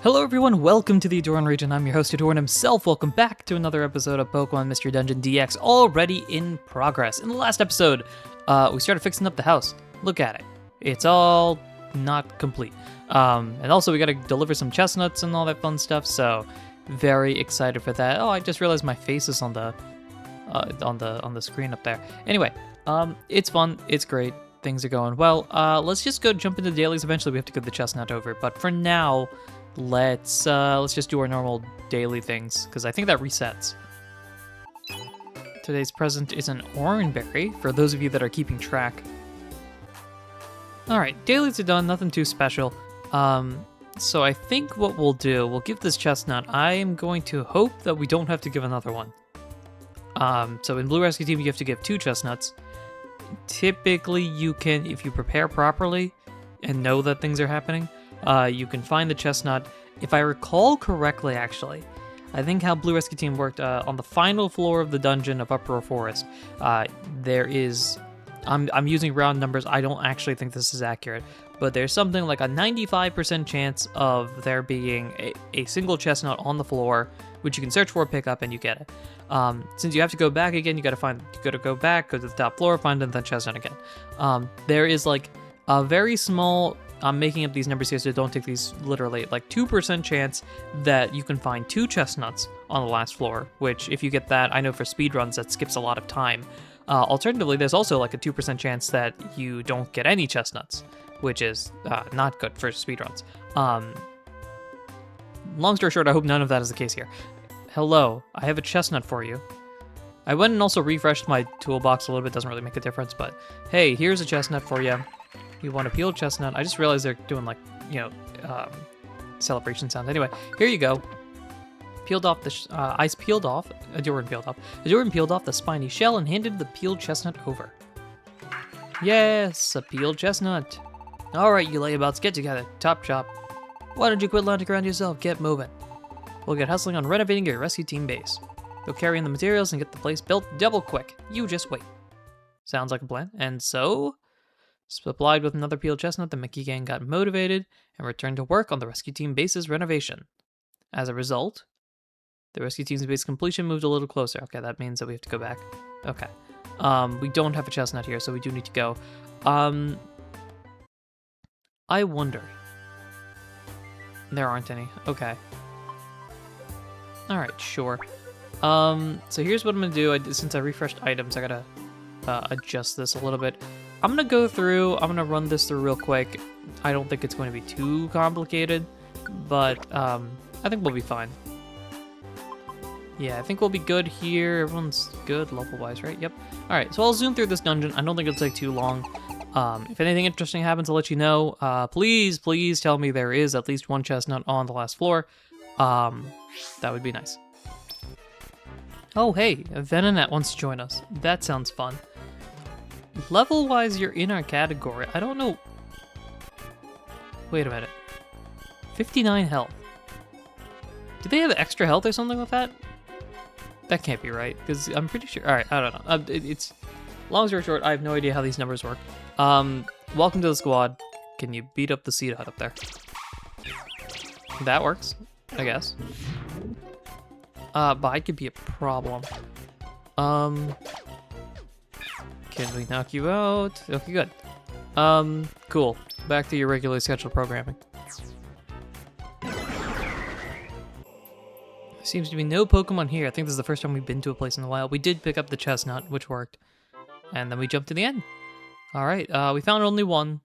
Hello everyone, welcome to the Ahdurin region. I'm your host Ahdurin himself. Welcome back to another episode of Pokemon Mystery Dungeon DX, already in progress. In the last episode, we started fixing up the house. Look at it. It's all not complete. And also we gotta deliver some chestnuts and all that fun stuff, so very excited for that. Oh, I just realized my face is on the screen up there. Anyway, it's fun, it's great, things are going well. Let's just go jump into dailies. Eventually we have to get the chestnut over, but for now, let's just do our normal daily things, because I think that resets. Today's present is an orangeberry, for those of you that are keeping track. Alright, dailies are done, nothing too special. So I think what we'll do, we'll give this chestnut. I am going to hope that we don't have to give another one. So in Blue Rescue Team, you have to give 2 chestnuts. Typically, you can, if you prepare properly and know that things are happening, you can find the chestnut. If I recall correctly, actually, I think how Blue Rescue Team worked, on the final floor of the dungeon of Uproar Forest, there is, I'm using round numbers, I don't actually think this is accurate, but there's something like a 95% chance of there being a single chestnut on the floor, which you can search for, pick up, and you get it. Since you have to go back again, you gotta go back, go to the top floor, find the chestnut again. There is like a very small, I'm making up these numbers here, so don't take these literally, like 2% chance that you can find 2 chestnuts on the last floor, which if you get that, I know for speedruns that skips a lot of time. Alternatively, there's also like a 2% chance that you don't get any chestnuts, which is not good for speedruns. Long story short, I hope none of that is the case here. Hello, I have a chestnut for you. I went and also refreshed my toolbox a little bit, doesn't really make a difference, but hey, here's a chestnut for you. You want a peeled chestnut? I just realized they're doing like, celebration sounds. Anyway, here you go. Peeled off the ice peeled off. Ahdurin peeled off. Ahdurin peeled off the spiny shell and handed the peeled chestnut over. Yes, a peeled chestnut. All right, you layabouts, get together. Top chop. Why don't you quit lounging around yourself? Get moving. We'll get hustling on renovating your rescue team base. Go carry in the materials and get the place built double quick. You just wait. Sounds like a plan. And so, supplied with another peeled chestnut, the Mickey gang got motivated and returned to work on the rescue team base's renovation. As a result, the rescue team's base completion moved a little closer. Okay, that means that we have to go back. Okay. We don't have a chestnut here, so we do need to go. I wonder. There aren't any. Okay. Alright, sure. So here's what I'm gonna do. Since I refreshed items, I gotta adjust this a little bit. I'm gonna go through, I'm gonna run this through real quick. I don't think it's going to be too complicated, but I think we'll be fine. Yeah, I think we'll be good here. Everyone's good level-wise, right? Yep. Alright, so I'll zoom through this dungeon. I don't think it'll take too long. If anything interesting happens, I'll let you know. Please tell me there is at least one chestnut on the last floor. That would be nice. Oh, hey, Venonat wants to join us. That sounds fun. Level-wise, you're in our category. I don't know. Wait a minute. 59 health. Do they have extra health or something with that? That can't be right, because I'm pretty sure... Alright, I don't know. It's... Long story short, I have no idea how these numbers work. Welcome to the squad. Can you beat up the seed hut up there? That works, I guess. Bite could be a problem. Can we knock you out? Okay, good. Cool. Back to your regularly scheduled programming. Seems to be no Pokemon here. I think this is the first time we've been to a place in a while. We did pick up the chestnut, which worked. And then we jumped to the end. Alright, we found only one.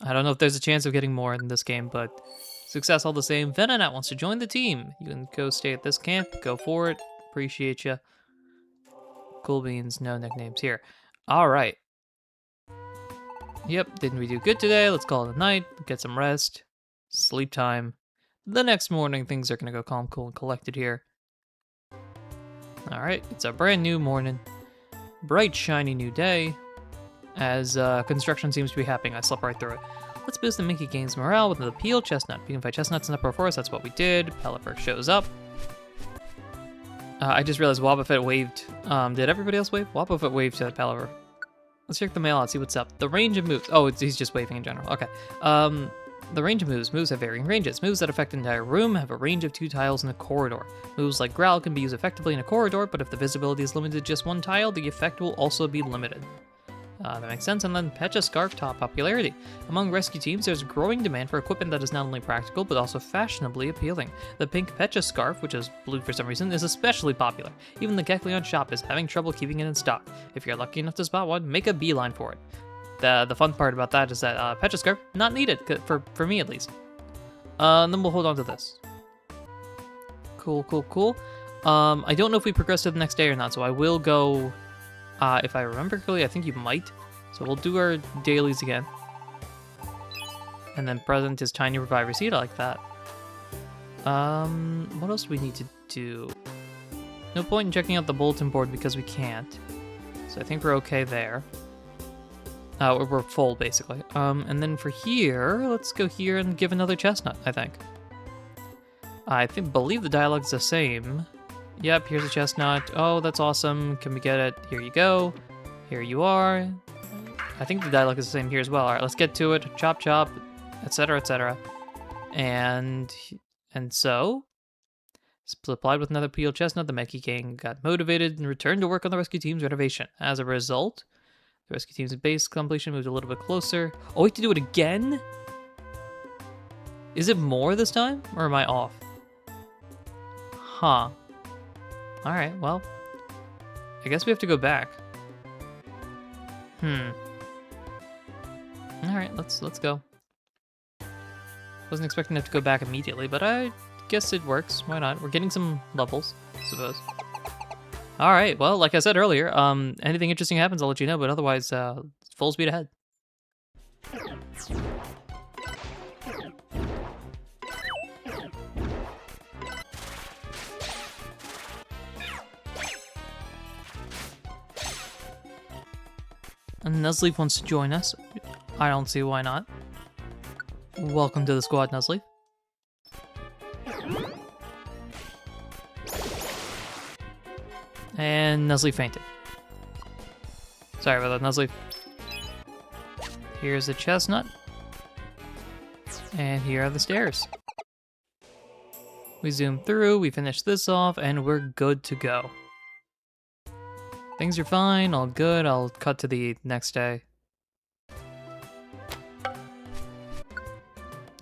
I don't know if there's a chance of getting more in this game, but success all the same. Venonat wants to join the team. You can go stay at this camp. Go for it. Appreciate you. Cool beans, no nicknames here. Alright. Yep, didn't we do good today? Let's call it a night. Get some rest. Sleep time. The next morning, things are going to go calm, cool, and collected here. Alright, it's a brand new morning. Bright, shiny new day. As construction seems to be happening, I slept right through it. Let's boost the Mickey gang's morale with the peeled chestnut. We can fight chestnuts in the Uproar Forest, that's what we did. Pelipper shows up. I just realized Wobbuffet waved. Did everybody else wave? Wobbuffet waved to Pelipper. Let's check the mail out, see what's up. The range of moves. Oh, he's just waving in general. Okay. The range of moves. Moves have varying ranges. Moves that affect an entire room have a range of 2 tiles in a corridor. Moves like Growl can be used effectively in a corridor, but if the visibility is limited to just 1 tile, the effect will also be limited. That makes sense. And then Pecha Scarf top popularity. Among rescue teams, there's growing demand for equipment that is not only practical, but also fashionably appealing. The pink Pecha Scarf, which is blue for some reason, is especially popular. Even the Kecleon shop is having trouble keeping it in stock. If you're lucky enough to spot one, make a beeline for it. The fun part about that is that Pecha Scarf, not needed, for me at least. And then we'll hold on to this. Cool. I don't know if we progress to the next day or not, so I will go... if I remember correctly, I think you might. So we'll do our dailies again. And then present is Tiny Reviver Seed. I like that. What else do we need to do? No point in checking out the bulletin board because we can't. So I think we're okay there. We're full, basically. And then for here, let's go here and give another chestnut, I think. Believe the dialogue's the same. Yep, here's a chestnut. Oh, that's awesome. Can we get it? Here you go. Here you are. I think the dialogue is the same here as well. All right, let's get to it. Chop, chop, etc., etc. And so, supplied with another peeled chestnut, the Meki Gang got motivated and returned to work on the rescue team's renovation. As a result, the rescue team's base completion moved a little bit closer. Oh, we have to do it again? Is it more this time, or am I off? Huh. Alright, well, I guess we have to go back. Alright, let's go. Wasn't expecting to have to go back immediately, but I guess it works. Why not? We're getting some levels, I suppose. Alright, well, like I said earlier, anything interesting happens, I'll let you know, but otherwise, full speed ahead. And Nuzleaf wants to join us. I don't see why not. Welcome to the squad, Nuzleaf. And Nuzleaf fainted. Sorry about that, Nuzleaf. Here's the chestnut. And here are the stairs. We zoom through, we finish this off, and we're good to go. Things are fine, all good. I'll cut to the next day.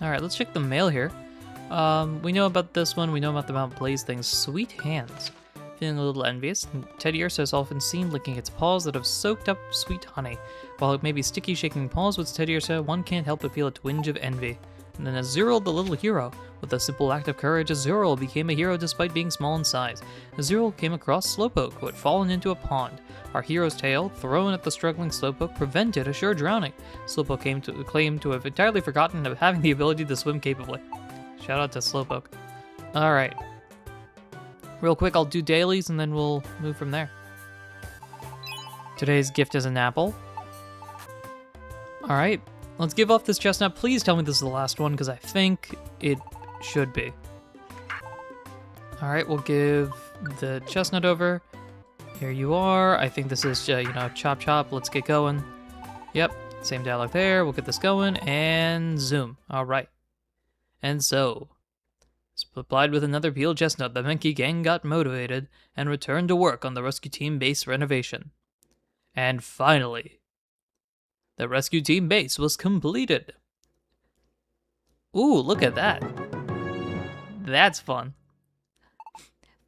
Alright, let's check the mail here. We know about this one, we know about the Mount Blaze things. Sweet hands. Feeling a little envious, Teddy Ursa is often seen licking its paws that have soaked up sweet honey. While it may be sticky shaking paws with Teddy Ursa, one can't help but feel a twinge of envy. And then Azurill, the little hero. With a simple act of courage, Azurill became a hero despite being small in size. Azurill came across Slowpoke, who had fallen into a pond. Our hero's tail, thrown at the struggling Slowpoke, prevented a sure drowning. Slowpoke claimed to have entirely forgotten of having the ability to swim capably. Shout out to Slowpoke. Alright. Real quick, I'll do dailies and then we'll move from there. Today's gift is an apple. Alright. Let's give off this chestnut. Please tell me this is the last one, because I think it should be. Alright, we'll give the chestnut over. Here you are. I think this is, chop chop. Let's get going. Yep, same dialogue there. We'll get this going, and zoom. Alright. And so, supplied with another peeled chestnut, the Menki Gang got motivated and returned to work on the rescue team base renovation. And finally, the rescue team base was completed. Ooh, look at that. That's fun.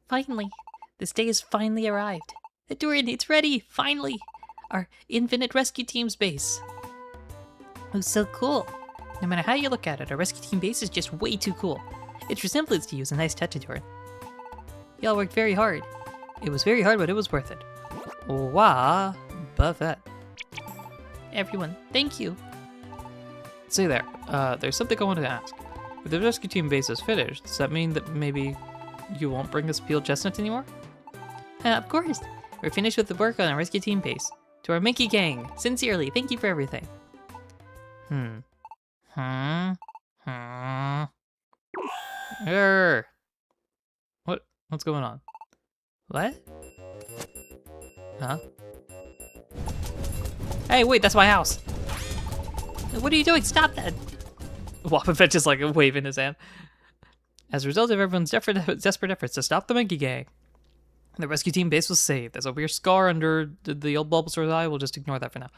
Finally. This day has finally arrived. Ahdurin, it's ready, finally. Our infinite rescue team's base. It was so cool. No matter how you look at it, our rescue team base is just way too cool. Its resemblance to you is a nice touch, Ahdurin. Y'all worked very hard. It was very hard, but it was worth it. Wah, buffet. Everyone, thank you. Say there, there's something I wanted to ask. If the rescue team base is finished, does that mean that maybe you won't bring us peeled chestnuts anymore? Of course. We're finished with the work on our rescue team base. To our Menki Gang, sincerely, thank you for everything. What's going on? What? Huh? Hey, wait, that's my house. What are you doing? Stop that. Wobbuffet just like waving his hand. As a result of everyone's desperate efforts to stop the monkey gang, the rescue team base was saved. There's a weird scar under the old Bulbasaur's eye. We'll just ignore that for now.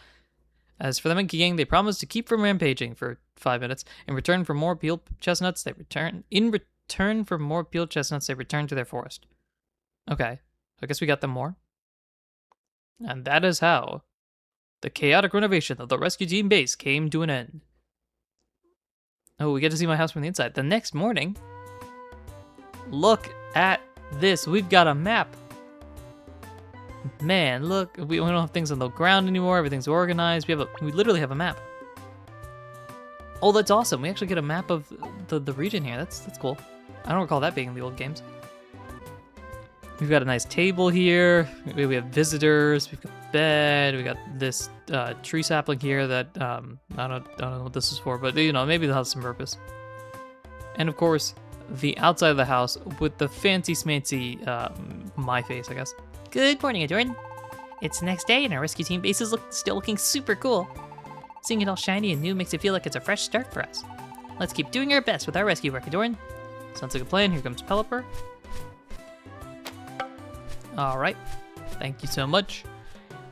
As for the monkey gang, they promised to keep from rampaging for 5 minutes. In return for more peeled chestnuts, they return to their forest. Okay, I guess we got them more. And that is how the chaotic renovation of the rescue team base came to an end. Oh, we get to see my house from the inside. The next morning, look at this. We've got a map. Man, look, we don't have things on the ground anymore. Everything's organized. We literally have a map. Oh, that's awesome. We actually get a map of the region here. That's cool. I don't recall that being in the old games. We've got a nice table here. We have visitors. We've got a bed. We got this tree sapling here that I don't know what this is for, but you know, maybe they'll have some purpose. And of course, the outside of the house with the fancy smancy my face, I guess. Good morning, Ahdurin. It's the next day and our rescue team base is still looking super cool. Seeing it all shiny and new makes it feel like it's a fresh start for us. Let's keep doing our best with our rescue work, Ahdurin. Sounds like a plan. Here comes Pelipper. All right. Thank you so much.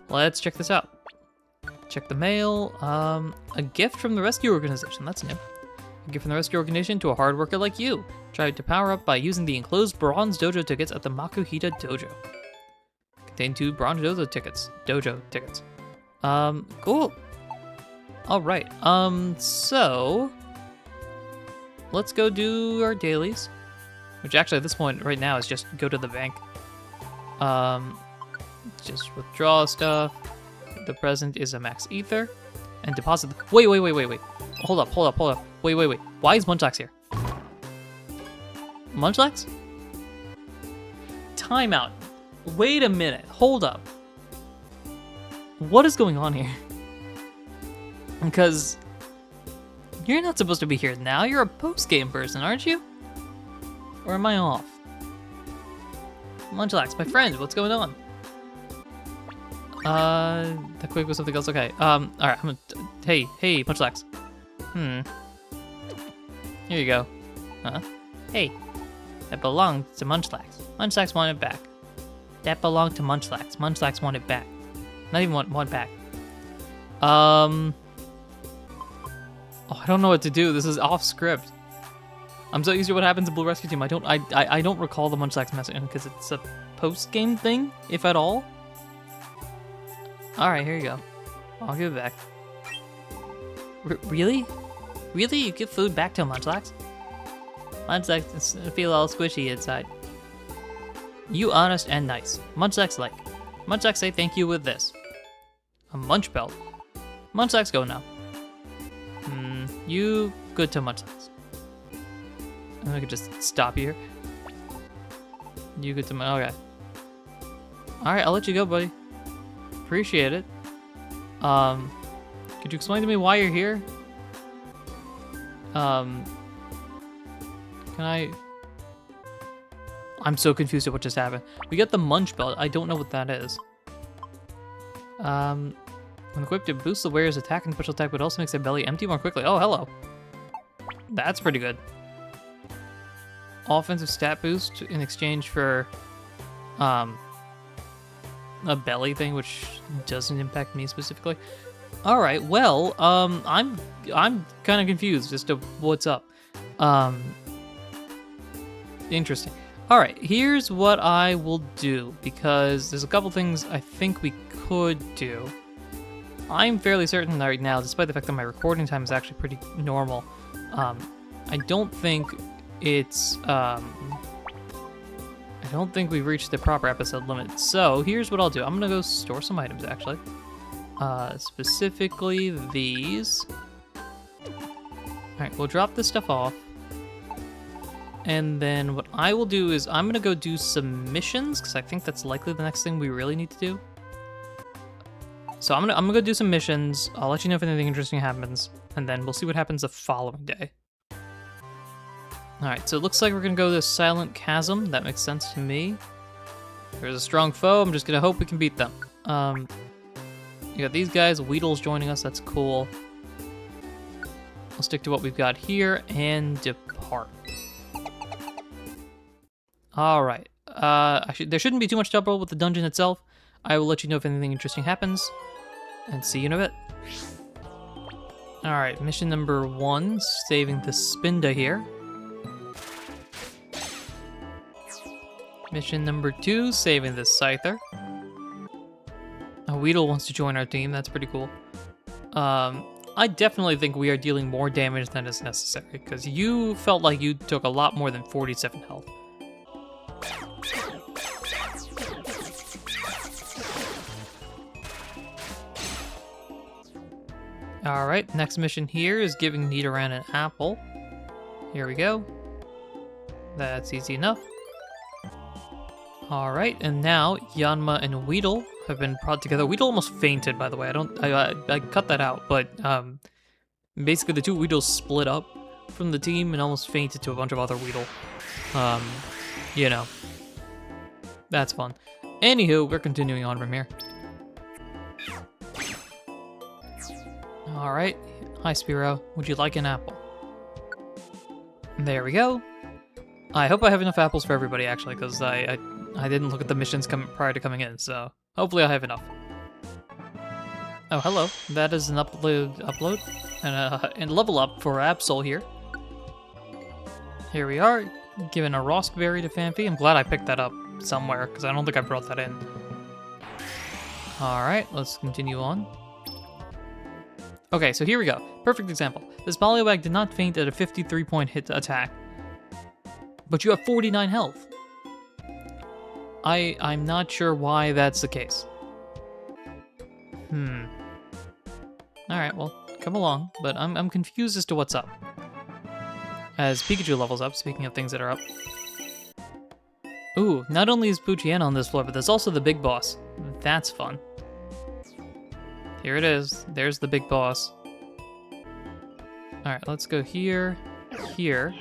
Let's check this out. Check the mail. A gift from the rescue organization. That's new. A gift from the rescue organization to a hard worker like you. Try to power up by using the enclosed bronze dojo tickets at the Makuhita dojo. Contain 2 bronze dojo tickets. Cool. All right. So let's go do our dailies, which actually at this point right now is just go to the bank. Just withdraw stuff. The present is a max ether and deposit. Wait. Hold up. Wait. Why is Munchlax here? Munchlax? Timeout. Wait a minute. Hold up. What is going on here? Because you're not supposed to be here now. You're a post-game person, aren't you? Or am I off? Munchlax, my friend, what's going on? That quick was something else. Okay. All right. Hey, Munchlax. Here you go. Huh? Hey, that belonged to Munchlax. Munchlax wanted it back. That belonged to Munchlax. Munchlax wanted it back. Not even one back. Oh, I don't know what to do. This is off script. I'm so used to what happens in Blue Rescue Team. I don't recall the Munchlax message because it's a post-game thing, if at all. All right, here you go. I'll give it back. Really? Really? You give food back to Munchlax? Munchlax feel all squishy inside. You honest and nice. Munchlax like. Munchlax say thank you with this. A munch belt. Munchlax go now. You good to Munchlax. I could just stop you here. You good to okay. Alright, I'll let you go, buddy. Appreciate it. Could you explain to me why you're here? Can I'm so confused at what just happened. We got the munch belt. I don't know what that is. When equipped, it boosts the wearer's attack and special attack, but also makes their belly empty more quickly. Oh, hello. That's pretty good. Offensive stat boost in exchange for a belly thing, which doesn't impact me specifically. All right, well, I'm kind of confused as to what's up. Interesting. All right, here's what I will do, because there's a couple things I think we could do. I'm fairly certain right now, despite the fact that my recording time is actually pretty normal, I don't think it's, I don't think we've reached the proper episode limit. So here's what I'll do. I'm gonna go store some items, actually. Specifically these. All right, we'll drop this stuff off. And then what I will do is I'm gonna go do some missions, because I think that's likely the next thing we really need to do. So I'm gonna go do some missions. I'll let you know if anything interesting happens, and then we'll see what happens the following day. All right, so it looks like we're gonna go to Silent Chasm. That makes sense to me. There's a strong foe. I'm just gonna hope we can beat them. You got these guys. Weedle's joining us. That's cool. We'll stick to what we've got here and depart. All right. Actually, there shouldn't be too much trouble with the dungeon itself. I will let you know if anything interesting happens, and see you in a bit. All right, mission number 1, saving the Spinda here. Mission number 2, saving the Scyther. Weedle wants to join our team. That's pretty cool. I definitely think we are dealing more damage than is necessary, because you felt like you took a lot more than 47 health. Alright, next mission here is giving Nidoran an apple. Here we go. That's easy enough. Alright, and now Yanma and Weedle have been brought together. Weedle almost fainted, by the way. I cut that out, but basically the two Weedles split up from the team and almost fainted to a bunch of other Weedle. You know. That's fun. Anywho, we're continuing on from here. Alright. Hi, Spearow. Would you like an apple? There we go. I hope I have enough apples for everybody, actually, because I didn't look at the missions prior to coming in, so hopefully I have enough. Oh, hello. That is an upload, and level up for Absol here. Here we are, giving a Roskberry to Fanfi. I'm glad I picked that up somewhere, because I don't think I brought that in. Alright, let's continue on. Okay, so here we go. Perfect example. This Poliwag did not faint at a 53-point hit attack, but you have 49 health. I'm not sure why that's the case. Alright, well, come along, but I'm confused as to what's up. As Pikachu levels up, speaking of things that are up. Ooh, not only is Poochyena on this floor, but there's also the big boss. That's fun. Here it is. There's the big boss. Alright, let's go here, here.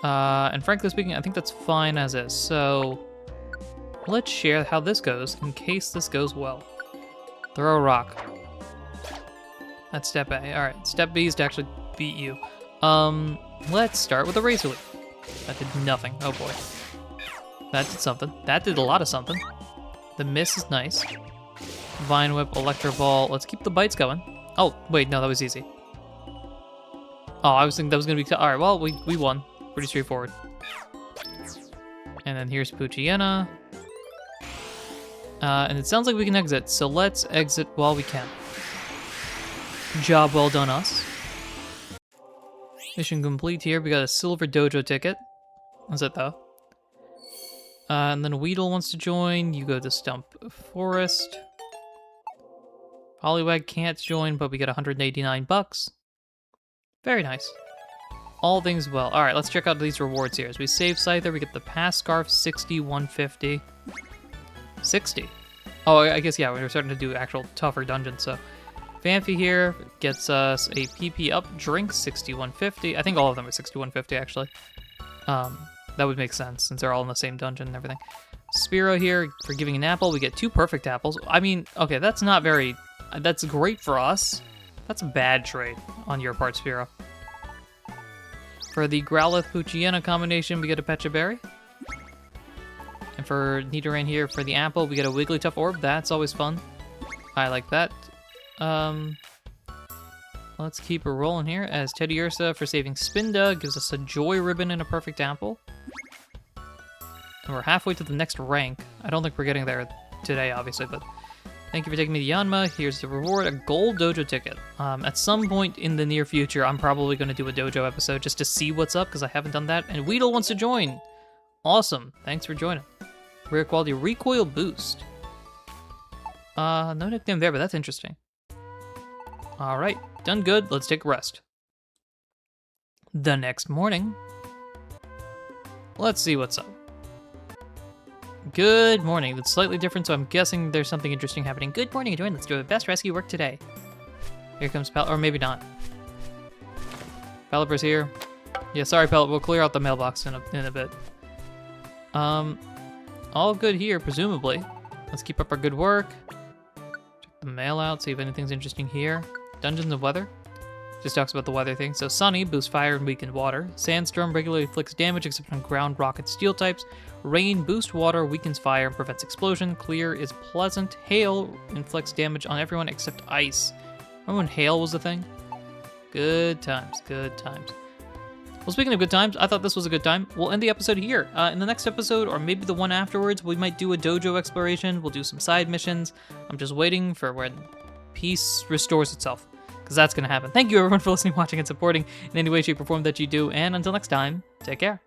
And frankly speaking, I think that's fine as is. So, let's share how this goes in case this goes well. Throw a rock. That's step A. Alright, step B is to actually beat you. Let's start with a Razor Leaf. That did nothing. Oh boy. That did something. That did a lot of something. The miss is nice. Vine Whip, Electro Ball. Let's keep the bites going. Oh, wait, no, that was easy. Oh, I was thinking that was going to be... Alright, well, we won. Pretty straightforward. And then here's Poochyena. And it sounds like we can exit, so let's exit while we can. Job well done, us. Mission complete here. We got a silver dojo ticket. That's it, though. And then Weedle wants to join. You go to Stump Forest. Poliwag can't join, but we get 189 bucks. Very nice. All things well. Alright, let's check out these rewards here. As we save Scyther, we get the Pass Scarf, 60, 150. 60. Oh, I guess, yeah, we're starting to do actual tougher dungeons, so. Fanfi here gets us a PP up drink, 60, 150. I think all of them are 60, 150, actually. That would make sense, since they're all in the same dungeon and everything. Spearow here, for giving an apple, we get 2 perfect apples. I mean, okay, that's not very... That's great for us. That's a bad trade on your part, Spearow. For the Growlithe Poochyena combination, we get a Pecha Berry. And for Nidoran here, for the apple, we get a Wigglytuff Orb. That's always fun. I like that. Let's keep her rolling here, as Teddiursa for saving Spinda gives us a Joy Ribbon and a perfect apple. And we're halfway to the next rank. I don't think we're getting there today, obviously, but thank you for taking me to Yanma. Here's the reward, a gold dojo ticket. At some point in the near future, I'm probably going to do a dojo episode just to see what's up, because I haven't done that. And Weedle wants to join. Awesome. Thanks for joining. Rare quality recoil boost. No nickname there, but that's interesting. Alright, done good. Let's take a rest. The next morning. Let's see what's up. Good morning. That's slightly different, so I'm guessing there's something interesting happening. Good morning, Ahdurin. Let's do the best rescue work today. Here comes Pelipper, or maybe not. Pelipper's here. Yeah, sorry, Pelipper. We'll clear out the mailbox in a bit. All good here, presumably. Let's keep up our good work. Check the mail out, see if anything's interesting here. Dungeons of Weather. Just talks about the weather thing. So sunny boosts fire and weaken water. Sandstorm regularly inflicts damage except on ground, rock, and steel types. Rain boosts water, weakens fire, and prevents explosion. Clear is pleasant. Hail inflicts damage on everyone except ice. Remember when hail was a thing? Good times, good times. Well, speaking of good times, I thought this was a good time. We'll end the episode here. In the next episode, or maybe the one afterwards, we might do a dojo exploration. We'll do some side missions. I'm just waiting for when peace restores itself, because that's going to happen. Thank you, everyone, for listening, watching, and supporting in any way, shape, or form that you do. And until next time, take care.